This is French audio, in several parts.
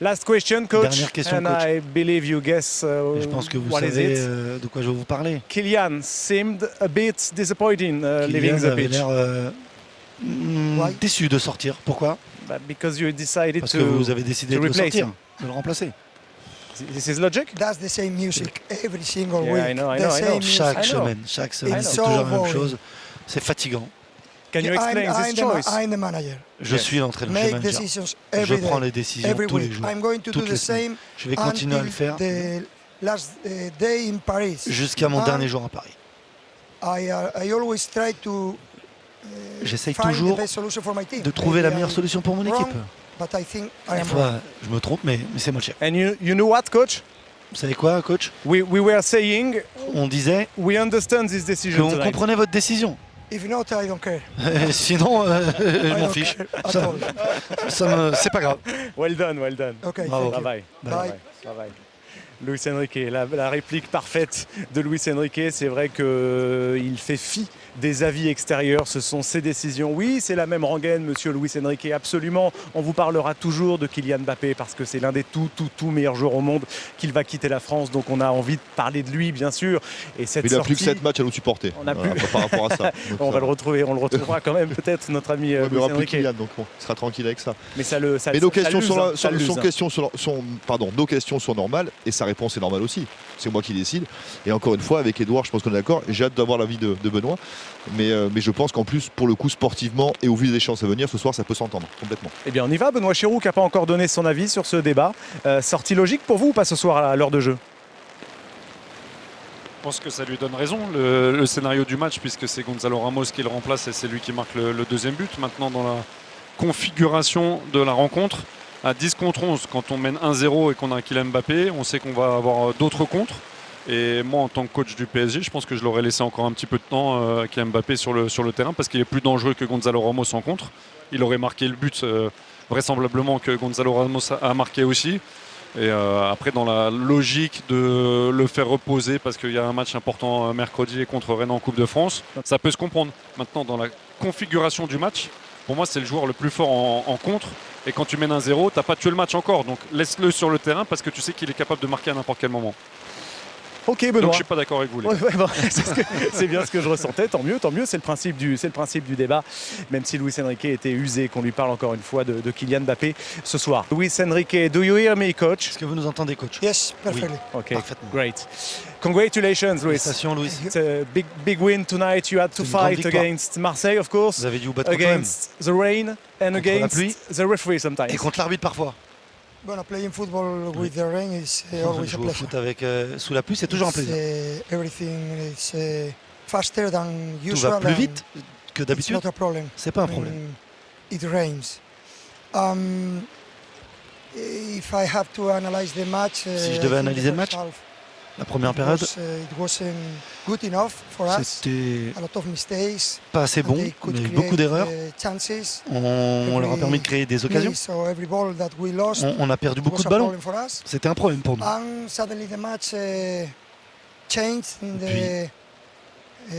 Last question, coach. Dernière question, and coach. I believe you guess Et je pense que vous what is savez it. de quoi je vais vous parler. Kylian seemed a bit disappointing leaving Kylian the avait pitch. l'air déçu de sortir. Pourquoi? But because you decided Parce to que vous avez décidé to de le replace sortir, him. de le remplacer. This is logic. That's the same music every single Yeah, week. I know, I The know, I know. same music. Chaque I know. semaine, It's c'est so toujours la même boring. chose. C'est fatigant. Can you explain this choice? I'm the manager. Je Yes. suis l'entraîneur, je suis Make manager. decisions Je every prends day, les décisions every tous les week. jours, I'm going to do toutes the les semaines. same Je vais continuer à le faire the last day in Paris. jusqu'à mon And dernier jour à Paris. I always try to J'essaye find the toujours best solution for my team. de trouver la Maybe meilleure I'm solution pour mon wrong, équipe. but I think I Des am fois, wrong. je me trompe, mais c'est moi le chef. And you know what, coach? Vous savez quoi, coach? We were saying On disait we understand this decision qu'on tonight. comprenait votre décision. If not, I don't care. Sinon, je I m'en don't fiche. care at all. C'est pas grave. Well done, well done. Okay, Bravo. thank you. Bye bye. Bye. Bye bye. Luis Enrique, la réplique parfaite de Luis Enrique, c'est vrai qu'il fait fi des avis extérieurs, ce sont ses décisions. Oui, c'est la même rengaine, monsieur Luis Enrique, absolument. On vous parlera toujours de Kylian Mbappé parce que c'est l'un des tout meilleurs joueurs au monde qu'il va quitter la France. Donc on a envie de parler de lui, bien sûr. Et cette Il n'a sortie, plus que 7 matchs à nous supporter. On a plus- Par rapport à ça. Donc, on va le retrouver, on le retrouvera quand même peut-être, notre ami ouais, mais il n'y Luis aura plus Enrique. Kylian, donc bon, il sera tranquille avec ça. Mais Mais nos questions l'use, hein, ça l'use, hein. nos questions sont normales et sa réponse est normale aussi. C'est moi qui décide. Et encore une fois, avec Edouard, je pense qu'on est d'accord. J'ai hâte d'avoir l'avis de Benoît. Mais je pense qu'en plus, pour le coup, sportivement et au vu des échéances à venir, ce soir, ça peut s'entendre complètement. Eh bien, on y va. Benoît Chéroux qui n'a pas encore donné son avis sur ce débat. Sortie logique pour vous ou pas ce soir à l'heure de jeu? Je pense que ça lui donne raison, le scénario du match, puisque c'est Gonzalo Ramos qui le remplace et c'est lui qui marque le deuxième but. Maintenant, dans la configuration de la rencontre, à 10 contre 11, quand on mène 1-0 et qu'on a un Kylian Mbappé, on sait qu'on va avoir d'autres contres. Et moi, en tant que coach du PSG, je pense que je l'aurais laissé encore un petit peu de temps à Kylian Mbappé sur le terrain, parce qu'il est plus dangereux que Gonzalo Ramos en contre. Il aurait marqué le but vraisemblablement que Gonzalo Ramos a marqué aussi. Et après, dans la logique de le faire reposer parce qu'il y a un match important mercredi contre Rennes en Coupe de France, ça peut se comprendre. Maintenant, dans la configuration du match, pour moi, c'est le joueur le plus fort en contre. Et quand tu mènes 1-0, tu n'as pas tué le match encore. Donc laisse-le sur le terrain parce que tu sais qu'il est capable de marquer à n'importe quel moment. Ok, Donc Benoît. je suis pas d'accord avec vous. Les gars. Ouais, bon, c'est bien ce que je ressentais, tant mieux, c'est le principe du débat, même si Luis Enrique était usé, qu'on lui parle encore une fois de Kylian Mbappé ce soir. Luis Enrique, do you hear me, coach? Est-ce que vous nous entendez, coach? Yes, perfectly. Ok, Parfaitement. great. Congratulations, Luis. Félicitations, Louis. It's a big win tonight. You had to C'est une grande fight victoire. against Marseille, of course, Vous avez dû vous battre contre eux-mêmes. against the rain and la against pluie. the referee sometimes. Et contre l'arbitre parfois. Bueno, playing football with the rain is always a Jouer au pleasure. foot avec, sous la pluie, c'est toujours un plaisir. Everything is faster than Tout usual. va plus and vite que It's d'habitude. not a problem. C'est pas un problème. It rains. If I have to analyze the match, Si je devais I think analyser the le match, first half, La première it période, wasn't good enough for us. c'était A lot of mistakes. pas assez and bon. they On could a eu create, beaucoup d'erreurs. Chances. On leur a permis de créer des occasions. Miss, so every ball that we lost On a perdu beaucoup was de a ballons. problem for us. C'était un problème pour nous. And suddenly the match changed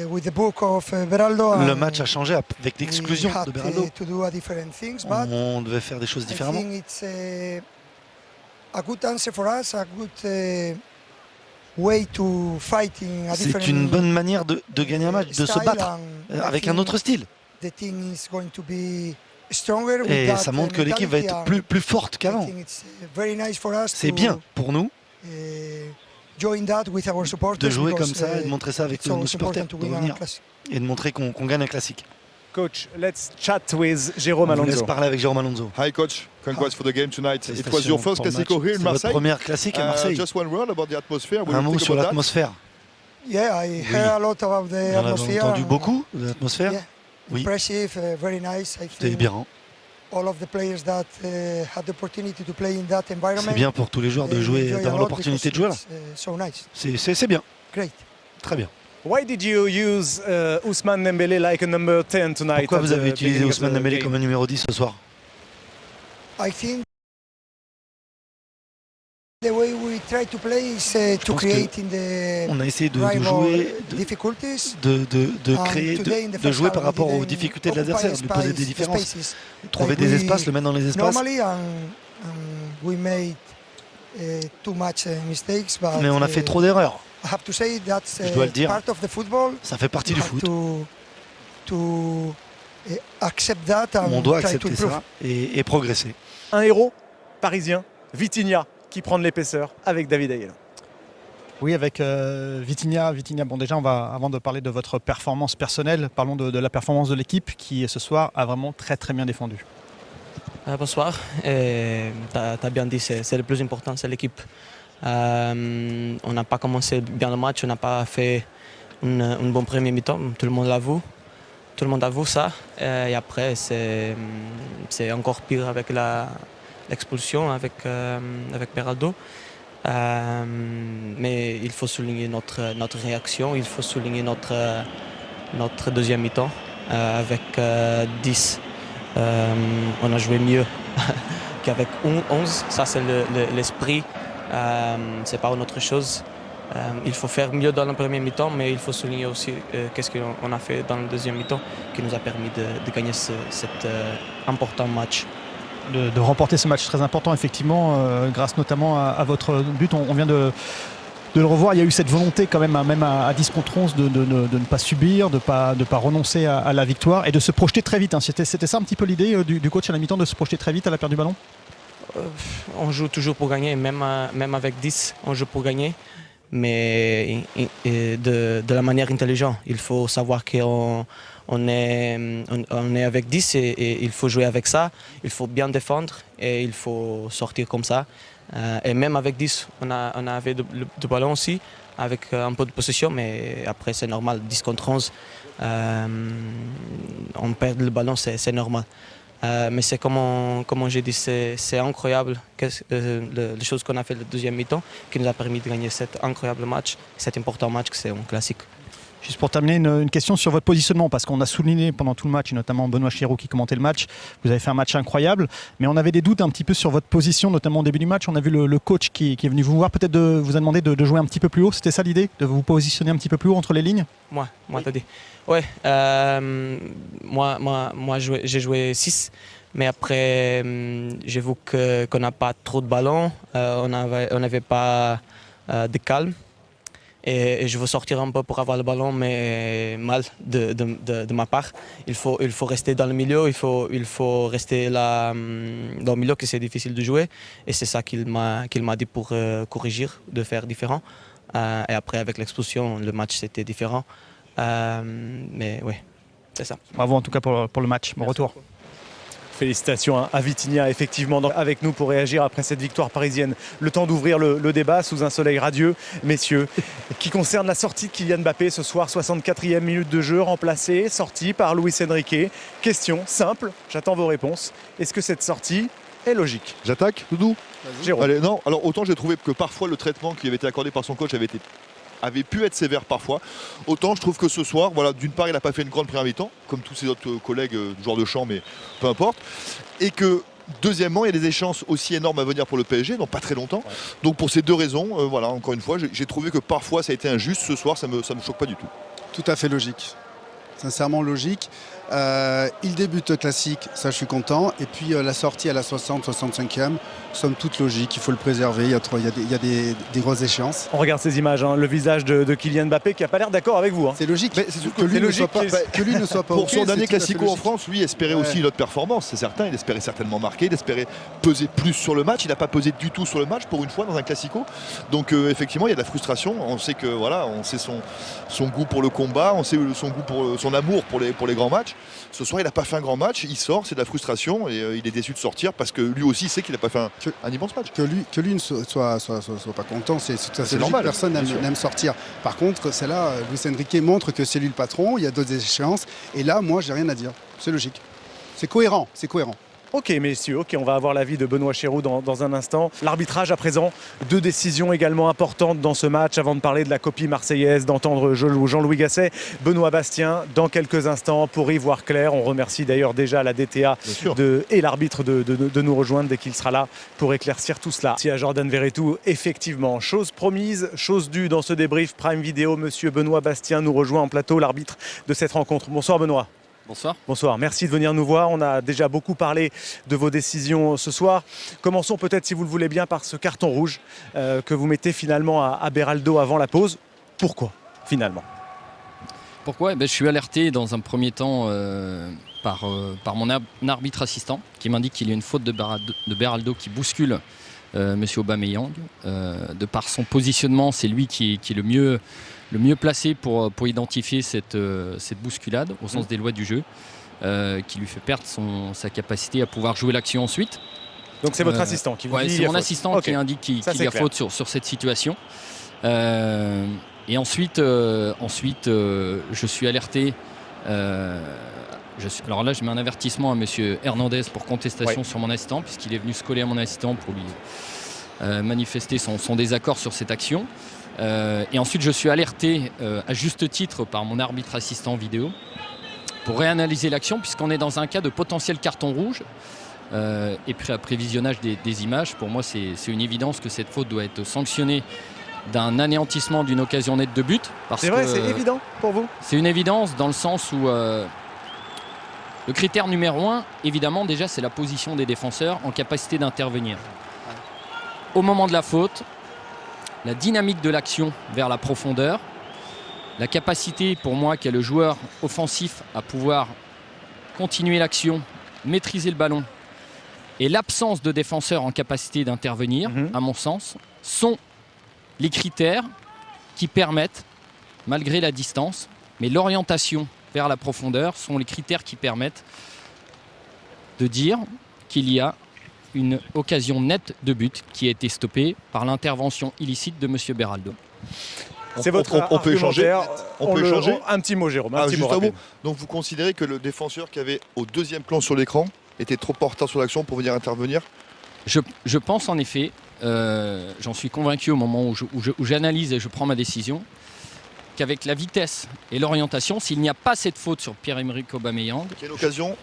with the book of Beraldo. Le and match a changé avec l'exclusion we had de Beraldo. to do a different things, but On devait faire des choses I différemment. think it's a good answer for us, a good way to fighting a C'est different une bonne manière de gagner un match, de se style, battre and I avec un think autre style. The team is going to be stronger with Et that ça montre que l'équipe va être mentality, plus forte and I qu'avant. think it's very nice for us C'est to, bien pour nous join that with our supporters de jouer because, comme ça et de montrer ça avec it's nos always supporters, important to de win a revenir classic. et de montrer qu'on gagne un classique. Coach, let's chat with Jérôme On vous laisse Alonso. parler avec Jérôme Alonso. Hi coach, congrats for the game tonight. It was Félicitations your first pour le match. Classico here in C'est votre Marseille. première classique à Marseille. Just one word about the atmosphere. What Un do you mot think sur about that? l'atmosphère. Yeah, I heard a lot about the On a atmosphere. entendu and, beaucoup de l'atmosphère. Yeah, Oui, impressive, very nice. I c'était think bien. all of the players that had the opportunity to play in that environment. C'est bien pour tous les joueurs de they jouer, enjoy a d'avoir lot l'opportunité de jouer là. because it's, so nice. C'est bien, Great. très bien. Why did you use Ousmane Dembélé like a number 10 tonight? Pourquoi at vous the avez utilisé beginning of Ousmane the Dembélé game? comme un numéro 10 ce soir? I think the way we try to play is to pense create in the On a essayé de rival jouer, difficulties. de créer, Today in the de first jouer half, par we rapport aux didn't difficultés de occupy l'adversaire, de lui poser des spaces- différences, spaces trouver like des we espaces, le mettre dans les espaces. normally and we made too much mistakes, but Mais on a fait trop d'erreurs. I have to say that's Je dois le dire. part of the football. Ça fait partie You du have foot. to accept that and On doit try to accepter improve. ça et progresser. Un héros parisien, Vitinha, qui prend de l'épaisseur avec David Ayala. Oui, avec Vitinha. Bon, déjà, avant de parler de votre performance personnelle, parlons de la performance de l'équipe qui, ce soir, a vraiment très très bien défendu. Bonsoir. Tu as bien dit, c'est le plus important, c'est l'équipe. On n'a pas commencé bien le match, on n'a pas fait une bonne première mi-temps, tout le monde l'avoue. Tout le monde avoue ça. Et après, c'est encore pire avec l'expulsion, avec Beraldo. Mais il faut souligner notre réaction, il faut souligner notre deuxième mi-temps. Avec 10, on a joué mieux qu'avec 11. Ça, c'est l'esprit. C'est pas une autre chose. Il faut faire mieux dans le premier mi-temps, mais il faut souligner aussi qu'est-ce qu'on a fait dans le deuxième mi-temps qui nous a permis de gagner cet important match. De remporter ce match très important, effectivement, grâce notamment à votre but. On vient de le revoir, il y a eu cette volonté quand même à 10 contre 11 de ne pas subir, de ne pas renoncer à la victoire et de se projeter très vite. Hein. C'était ça un petit peu l'idée du coach à la mi-temps, de se projeter très vite à la perte du ballon? On joue toujours pour gagner, même avec 10, on joue pour gagner. Mais de la manière intelligente. Il faut savoir qu'on est avec 10 et il faut jouer avec ça. Il faut bien défendre et il faut sortir comme ça. Et même avec 10, on avait du ballon aussi, avec un peu de possession, mais après c'est normal, 10 contre 11, on perd le ballon, c'est normal. Mais c'est comme j'ai dit, c'est incroyable les choses qu'on a fait le deuxième mi-temps qui nous a permis de gagner cet incroyable match, cet important match que c'est un classique. Juste pour terminer, une question sur votre positionnement, parce qu'on a souligné pendant tout le match, et notamment Benoît Chirou qui commentait le match, vous avez fait un match incroyable, mais on avait des doutes un petit peu sur votre position, notamment au début du match. On a vu le coach qui est venu vous voir, peut-être vous a demandé de jouer un petit peu plus haut. C'était ça l'idée, de vous positionner un petit peu plus haut entre les lignes? Moi, t'as dit. Ouais, moi j'ai joué 6, mais après j'ai vu qu'on n'a pas trop de ballons, on n'avait pas de calme. Et je veux sortir un peu pour avoir le ballon, mais mal de ma part. Il faut rester dans le milieu, il faut rester là dans le milieu, que c'est difficile de jouer. Et c'est ça qu'il m'a dit pour corriger, de faire différent. Et après, avec l'expulsion, le match c'était différent. Mais oui, c'est ça. Bravo en tout cas pour le match. Bon retour. Félicitations à Vitinha, effectivement, avec nous pour réagir après cette victoire parisienne. Le temps d'ouvrir le débat sous un soleil radieux, messieurs, qui concerne la sortie de Kylian Mbappé ce soir, 64e minute de jeu, remplacé, sorti par Luis Enrique. Question simple, j'attends vos réponses. Est-ce que cette sortie est logique? J'attaque, Doudou? Jérôme. Allez, non, alors autant j'ai trouvé que parfois le traitement qui avait été accordé par son coach avait pu être sévère parfois. Autant je trouve que ce soir, voilà, d'une part il n'a pas fait une grande première mi-temps, comme tous ses autres collègues joueurs de champ, mais peu importe. Et que deuxièmement, il y a des échéances aussi énormes à venir pour le PSG, dans pas très longtemps. Ouais. Donc pour ces deux raisons, voilà, encore une fois, j'ai trouvé que parfois ça a été injuste. Ce soir, ça me choque pas du tout. Tout à fait logique. Sincèrement logique. Il débute classique, ça je suis content. Et puis la sortie à la 65e, somme toute logique, il faut le préserver. Il y a des grosses échéances. On regarde ces images, hein, le visage de Kylian Mbappé qui n'a pas l'air d'accord avec vous. Hein. C'est logique. Mais c'est que lui ne soit pas pour okay, son dernier classico en France, lui espérait aussi une autre performance, c'est certain. Il espérait certainement marquer, il espérait peser plus sur le match. Il n'a pas pesé du tout sur le match pour une fois dans un classico. Donc effectivement, il y a de la frustration. On sait que voilà, on sait son goût pour le combat, on sait son goût pour son amour pour les grands matchs. Ce soir, il n'a pas fait un grand match, il sort, c'est de la frustration et il est déçu de sortir parce que lui aussi sait qu'il n'a pas fait un immense match. Que lui ne soit pas content, c'est normal. Personne n'aime sortir. Par contre, c'est là, Luis Enrique montre que c'est lui le patron, il y a d'autres échéances. Et là, moi, j'ai rien à dire. C'est logique. C'est cohérent. Ok messieurs, on va avoir l'avis de Benoît Chirou dans un instant. L'arbitrage à présent, deux décisions également importantes dans ce match avant de parler de la copie marseillaise, d'entendre Jean-Louis Gasset. Benoît Bastien dans quelques instants pour y voir clair. On remercie d'ailleurs déjà la DTA et l'arbitre de nous rejoindre dès qu'il sera là pour éclaircir tout cela. Merci à Jordan Verretou, effectivement, chose promise, chose due dans ce débrief Prime Vidéo. Monsieur Benoît Bastien nous rejoint en plateau, l'arbitre de cette rencontre. Bonsoir Benoît. Bonsoir. Bonsoir, merci de venir nous voir. On a déjà beaucoup parlé de vos décisions ce soir. Commençons peut-être, si vous le voulez bien, par ce carton rouge que vous mettez finalement à Beraldo avant la pause. Pourquoi, finalement? Pourquoi? Je suis alerté dans un premier temps par mon arbitre assistant qui m'indique qu'il y a une faute de Beraldo qui bouscule Monsieur Aubameyang. De par son positionnement, c'est lui qui est le mieux placé pour identifier cette bousculade au sens des lois du jeu, qui lui fait perdre sa capacité à pouvoir jouer l'action ensuite. Donc c'est votre assistant qui vous dit c'est mon assistant qui indique qu'il y a faute sur cette situation. Et ensuite, je suis alerté. Alors là, je mets un avertissement à Monsieur Hernandez pour contestation sur mon assistant, puisqu'il est venu se coller à mon assistant pour lui manifester son désaccord sur cette action. Et ensuite, je suis alerté à juste titre par mon arbitre assistant vidéo pour réanalyser l'action, puisqu'on est dans un cas de potentiel carton rouge. Et puis après visionnage des images, pour moi, c'est une évidence que cette faute doit être sanctionnée d'un anéantissement d'une occasion nette de but. C'est vrai, c'est évident pour vous? C'est une évidence dans le sens où le critère numéro 1, évidemment, déjà, c'est la position des défenseurs en capacité d'intervenir. Au moment de la faute, la dynamique de l'action vers la profondeur, la capacité pour moi qu'a le joueur offensif à pouvoir continuer l'action, maîtriser le ballon, et l'absence de défenseurs en capacité d'intervenir, à mon sens, sont les critères qui permettent, malgré la distance, mais l'orientation vers la profondeur sont les critères qui permettent de dire qu'il y a une occasion nette de but qui a été stoppée par l'intervention illicite de M. Beraldo. C'est votre on peut échanger. On peut échanger. Un petit mot, Jérôme. Un petit mot juste un mot. rapide. Donc vous considérez que le défenseur qui avait au deuxième plan sur l'écran était trop en retard sur l'action pour venir intervenir? Je pense en effet, j'en suis convaincu au moment où j'analyse et je prends ma décision, qu'avec la vitesse et l'orientation, s'il n'y a pas cette faute sur Pierre-Emerick Aubameyang, qu'il y a une occasion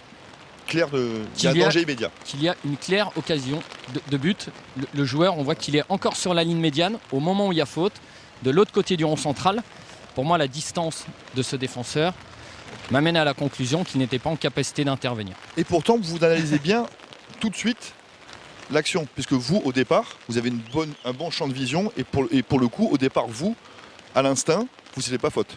claire il y a un danger immédiat. Qu'il y a une claire occasion de but. Le joueur, on voit qu'il est encore sur la ligne médiane au moment où il y a faute. De l'autre côté du rond central, pour moi, la distance de ce défenseur m'amène à la conclusion qu'il n'était pas en capacité d'intervenir. Et pourtant, vous analysez bien tout de suite l'action, puisque vous, au départ, vous avez un bon champ de vision, et pour le coup, au départ, vous, à l'instinct, vous ne savez pas faute.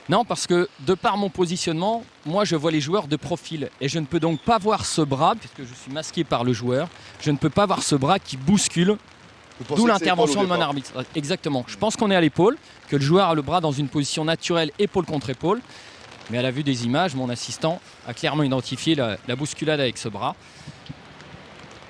Non, parce que de par mon positionnement, moi je vois les joueurs de profil et je ne peux donc pas voir ce bras, puisque je suis masqué par le joueur, je ne peux pas voir ce bras qui bouscule, d'où l'intervention de mon arbitre. Exactement, je pense qu'on est à l'épaule, que le joueur a le bras dans une position naturelle épaule contre épaule, mais à la vue des images, mon assistant a clairement identifié la bousculade avec ce bras,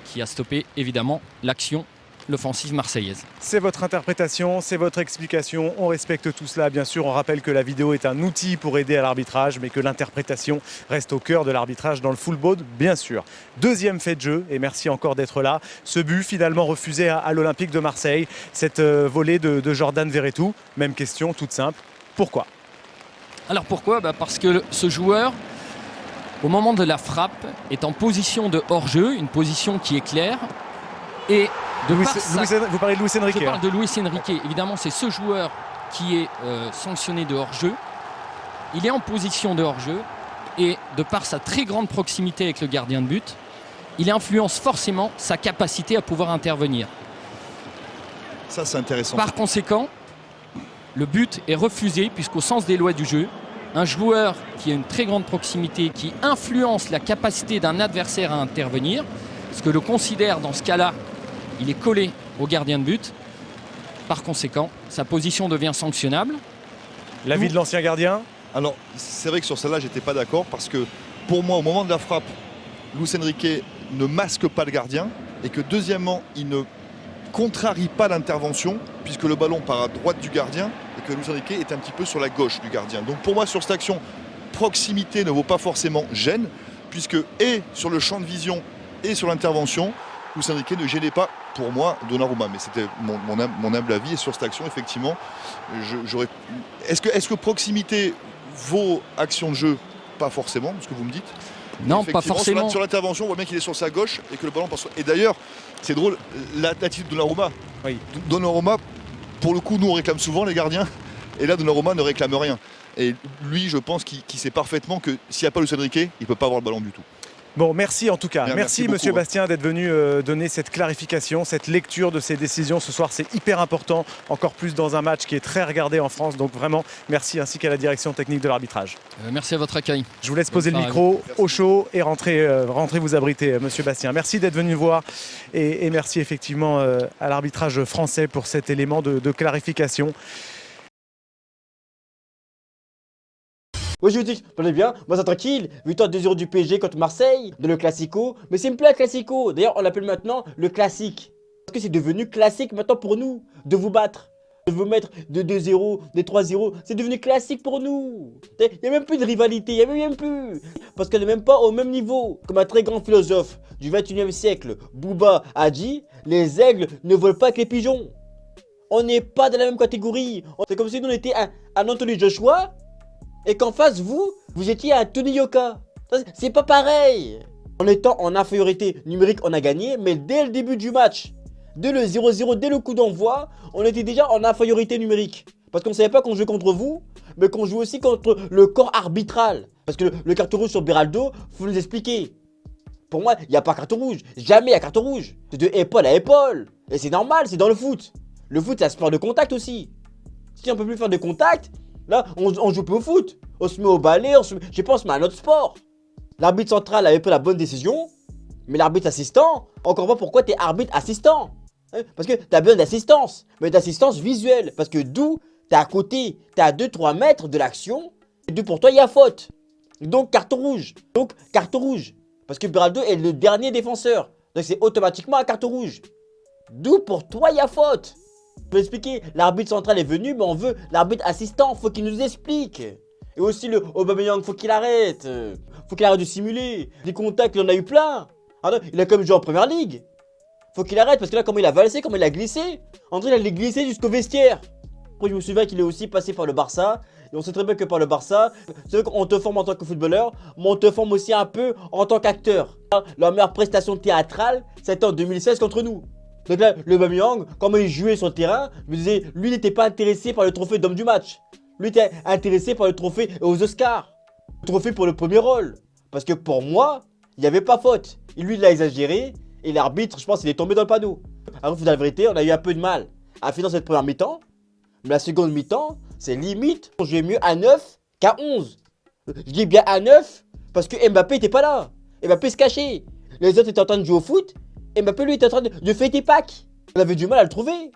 qui a stoppé évidemment l'action, l'offensive marseillaise. C'est votre interprétation, c'est votre explication. On respecte tout cela, bien sûr. On rappelle que la vidéo est un outil pour aider à l'arbitrage, mais que l'interprétation reste au cœur de l'arbitrage dans le football, bien sûr. Deuxième fait de jeu, et merci encore d'être là. Ce but finalement refusé à l'Olympique de Marseille. Cette volée de Jordan Verretou. Même question, toute simple. Pourquoi? Alors pourquoi? Parce que ce joueur, au moment de la frappe, est en position de hors-jeu, une position qui est claire. Et vous parlez de Luis Enrique. Je parle de Luis Enrique. Évidemment, c'est ce joueur qui est sanctionné de hors-jeu. Il est en position de hors-jeu et de par sa très grande proximité avec le gardien de but, il influence forcément sa capacité à pouvoir intervenir. Ça, c'est intéressant. Par conséquent, le but est refusé puisqu'au sens des lois du jeu, un joueur qui a une très grande proximité, qui influence la capacité d'un adversaire à intervenir, parce que le considère dans ce cas-là, il est collé au gardien de but. Par conséquent, sa position devient sanctionnable. L'avis de l'ancien gardien? Alors, c'est vrai que sur celle-là, j'étais pas d'accord parce que pour moi, au moment de la frappe, Luis Enrique ne masque pas le gardien et que deuxièmement, il ne contrarie pas l'intervention puisque le ballon part à droite du gardien et que Luis Enrique est un petit peu sur la gauche du gardien. Donc pour moi, sur cette action, proximité ne vaut pas forcément gêne puisque et sur le champ de vision et sur l'intervention, Luis Enrique ne gênait pas, pour moi, Donnarumma. Mais c'était mon humble avis. Et sur cette action, effectivement, est-ce que proximité vaut action de jeu? Pas forcément, ce que vous me dites. Non, pas forcément. Sur l'intervention, on voit bien qu'il est sur sa gauche et que le ballon passe. Et d'ailleurs, c'est drôle, l'attitude de Donnarumma. Oui. Donnarumma, pour le coup, nous on réclame souvent les gardiens. Et là, Donnarumma ne réclame rien. Et lui, je pense qu'il sait parfaitement que s'il n'y a pas Luis Enrique, il ne peut pas avoir le ballon du tout. Bon, merci en tout cas. Bien, merci merci Monsieur beaucoup, Bastien d'être venu donner cette clarification, cette lecture de ces décisions ce soir. C'est hyper important, encore plus dans un match qui est très regardé en France. Donc vraiment, merci ainsi qu'à la direction technique de l'arbitrage. Merci à votre accueil. Je vous laisse poser le soirée. micro au chaud et rentrer vous abriter, Monsieur Bastien. Merci d'être venu voir et merci effectivement à l'arbitrage français pour cet élément de clarification. Oui, je vous dis, prenez bien, moi ça tranquille, victoire 2-0 du PSG contre Marseille, de le Classico, mais c'est une plaie Classico, d'ailleurs on l'appelle maintenant le classique, parce que c'est devenu classique maintenant pour nous, de vous battre, de vous mettre de 2-0, de 3-0, c'est devenu classique pour nous, il n'y a même plus de rivalité, il n'y a même plus, parce qu'on n'est même pas au même niveau, comme un très grand philosophe du 21e siècle, Booba, a dit, les aigles ne volent pas avec les pigeons, on n'est pas de la même catégorie, c'est comme si nous on était un Anthony Joshua, et qu'en face, vous étiez un Tony Yoka. C'est pas pareil. En étant en infériorité numérique, on a gagné, mais dès le début du match, dès le 0-0, dès le coup d'envoi, on était déjà en infériorité numérique. Parce qu'on ne savait pas qu'on jouait contre vous, mais qu'on jouait aussi contre le corps arbitral. Parce que le carton rouge sur Beraldo, faut nous expliquer. Pour moi, il n'y a pas carton rouge. Jamais il y a carton rouge. C'est de épaule à épaule. Et c'est normal, c'est dans le foot. Le foot, c'est un sport de contact aussi. Si on ne peut plus faire de contact, là, on joue plus au foot. On se met au balai, je sais pas, on se met à un autre sport. L'arbitre central avait pris la bonne décision, mais l'arbitre assistant, encore pas pourquoi t'es arbitre assistant. Parce que t'as besoin d'assistance, mais d'assistance visuelle. Parce que d'où t'es à côté, t'es à 2-3 mètres de l'action, et d'où pour toi il y a faute. Donc carton rouge. Parce que Beraldo est le dernier défenseur. Donc c'est automatiquement un carton rouge. D'où pour toi il y a faute. Je vais expliquer, l'arbitre central est venu, mais on veut l'arbitre assistant, faut qu'il nous explique. Et aussi le Aubameyang, faut qu'il arrête. Faut qu'il arrête de simuler. Des contacts, il en a eu plein. Ah non, il a quand même joué en première ligue. Faut qu'il arrête, parce que là, comment il a valsé, comment il a glissé. André, il allait glisser jusqu'au vestiaire. Après, je me souviens qu'il est aussi passé par le Barça. Et on sait très bien que par le Barça, c'est vrai qu'on te forme en tant que footballeur, mais on te forme aussi un peu en tant qu'acteur. Leur meilleure prestation théâtrale, c'était en 2016 contre nous. Donc là, le Aubameyang, comment il jouait sur le terrain, je me disais, lui n'était pas intéressé par le trophée d'homme du match. Lui était intéressé par le trophée aux Oscars. Le trophée pour le premier rôle. Parce que pour moi, il n'y avait pas faute. Et lui, il a exagéré. Et l'arbitre, je pense, il est tombé dans le panneau. Alors, la vérité, on a eu un peu de mal à finir cette première mi-temps. Mais la seconde mi-temps, c'est limite. On jouait mieux à 9 qu'à 11. Je dis bien à 9 parce que Mbappé n'était pas là. Mbappé se cachait. Les autres étaient en train de jouer au foot. Et Mbappé, lui, était en train de fêter Pâques. On avait du mal à le trouver.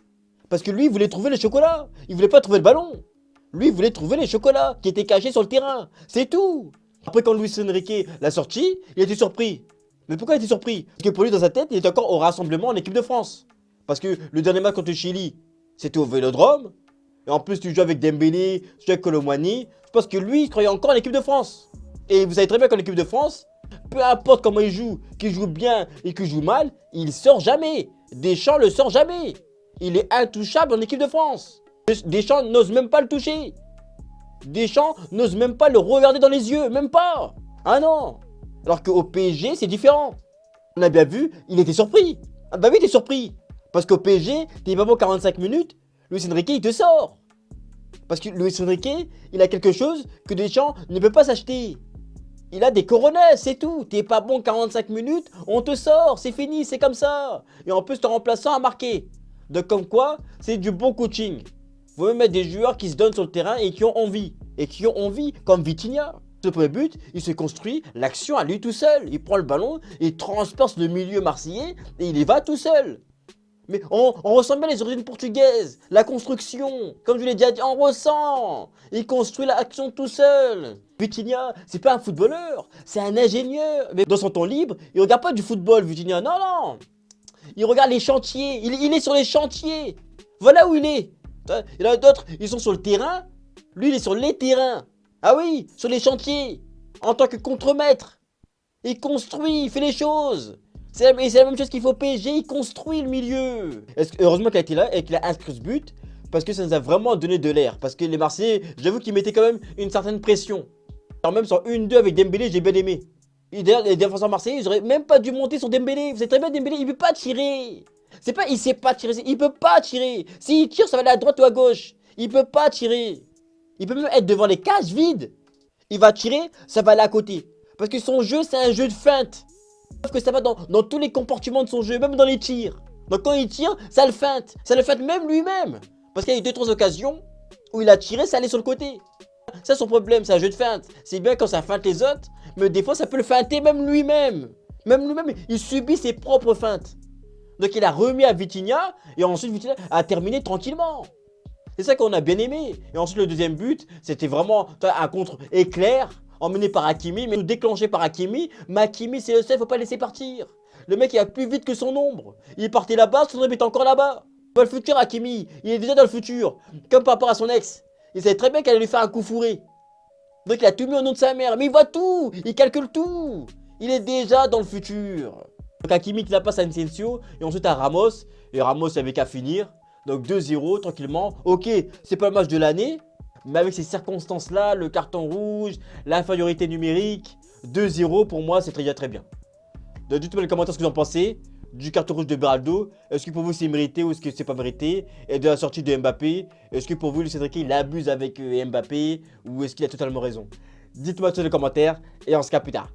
Parce que lui, il voulait trouver le chocolat. Il voulait pas trouver le ballon. Lui, il voulait trouver les chocolats qui étaient cachés sur le terrain. C'est tout. Après, quand Luis Enrique l'a sorti, il était surpris. Mais pourquoi il était surpris? Parce que pour lui, dans sa tête, il était encore au rassemblement en équipe de France. Parce que le dernier match contre le Chili, c'était au Vélodrome. Et en plus, tu joues avec Dembélé, tu joues avec Colomwani. Je pense que lui, il croyait encore en l'équipe de France. Et vous savez très bien qu'en équipe de France, peu importe comment il joue, qu'il joue bien et qu'il joue mal, il sort jamais. Deschamps le sort jamais. Il est intouchable en équipe de France. Deschamps n'ose même pas le toucher. Deschamps n'ose même pas le regarder dans les yeux, même pas. Ah non. Alors qu'au PSG, c'est différent. On a bien vu, il était surpris. Ah bah oui, il était surpris. Parce qu'au PSG, t'es pas bon 45 minutes, Luis Enrique, il te sort. Parce que Luis Enrique, il a quelque chose que Deschamps ne peut pas s'acheter. Il a des coronets, c'est tout. T'es pas bon 45 minutes, on te sort, c'est fini, c'est comme ça. Et en plus, ton remplaçant a marqué. Donc comme quoi, c'est du bon coaching. Vous pouvez mettre des joueurs qui se donnent sur le terrain et qui ont envie. Et qui ont envie, comme Vitinha. Le premier but, il se construit l'action à lui tout seul. Il prend le ballon, il transperce le milieu marseillais et il y va tout seul. Mais on ressent bien les origines portugaises, la construction. Comme je l'ai déjà dit, on ressent. Il construit l'action tout seul. Vitinha, c'est pas un footballeur, c'est un ingénieur. Mais dans son temps libre, il regarde pas du football, Vitinha. Non, non. Il regarde les chantiers. Il est sur les chantiers. Voilà où il est. Il y en a d'autres, ils sont sur le terrain. Lui, il est sur les terrains. Ah oui, sur les chantiers. En tant que contremaître. Il construit, il fait les choses. C'est la même chose qu'il faut au PSG, il construit le milieu. Heureusement qu'il a été là et qu'il a inscrit ce but. Parce que ça nous a vraiment donné de l'air. Parce que les Marseillais, j'avoue qu'ils mettaient quand même une certaine pression. Alors même sur 1-2 avec Dembélé, j'ai bien aimé. Et d'ailleurs, les défenseurs marseillais, ils auraient même pas dû monter sur Dembélé. Vous savez très bien, Dembélé, il peut pas tirer. C'est pas, il sait pas tirer, il peut pas tirer. S'il tire, ça va aller à droite ou à gauche. Il peut pas tirer. Il peut même être devant les cages vides. Il va tirer, ça va aller à côté. Parce que son jeu, c'est un jeu de feinte. Sauf que ça va dans tous les comportements de son jeu, même dans les tirs. Donc quand il tire, ça le feinte. Ça le feinte même lui-même. Parce qu'il y a eu 2-3 occasions où il a tiré, ça allait sur le côté. Ça, son problème, c'est un jeu de feinte. C'est bien quand ça feinte les autres, mais des fois, ça peut le feinter même lui-même. Même lui-même, il subit ses propres feintes. Donc il a remis à Vitinha, et ensuite Vitinha a terminé tranquillement. C'est ça qu'on a bien aimé. Et ensuite, le deuxième but, c'était vraiment un contre éclair, emmené par Hakimi, mais déclenché par Hakimi. Mais Hakimi, c'est le seul, faut pas laisser partir. Le mec, il a plus vite que son ombre. Il partait là-bas, son ombre est encore là-bas. Dans le futur, Hakimi, il est déjà dans le futur. Comme par rapport à son ex. Il savait très bien qu'elle allait lui faire un coup fourré. Donc il a tout mis au nom de sa mère. Mais il voit tout, il calcule tout. Il est déjà dans le futur. Donc Hakimi qui la passe à Asensio, et ensuite à Ramos. Et Ramos avait qu'à finir. Donc 2-0 tranquillement. Ok, c'est pas le match de l'année, mais avec ces circonstances-là, le carton rouge, l'infériorité numérique, 2-0 pour moi c'est déjà très bien. Donc dites-moi dans les commentaires ce que vous en pensez du carton rouge de Beraldo. Est-ce que pour vous c'est mérité ou est-ce que c'est pas mérité? Et de la sortie de Mbappé, est-ce que pour vous Luis Enrique il abuse avec Mbappé ou est-ce qu'il a totalement raison? Dites-moi dans les commentaires et on se capte plus tard.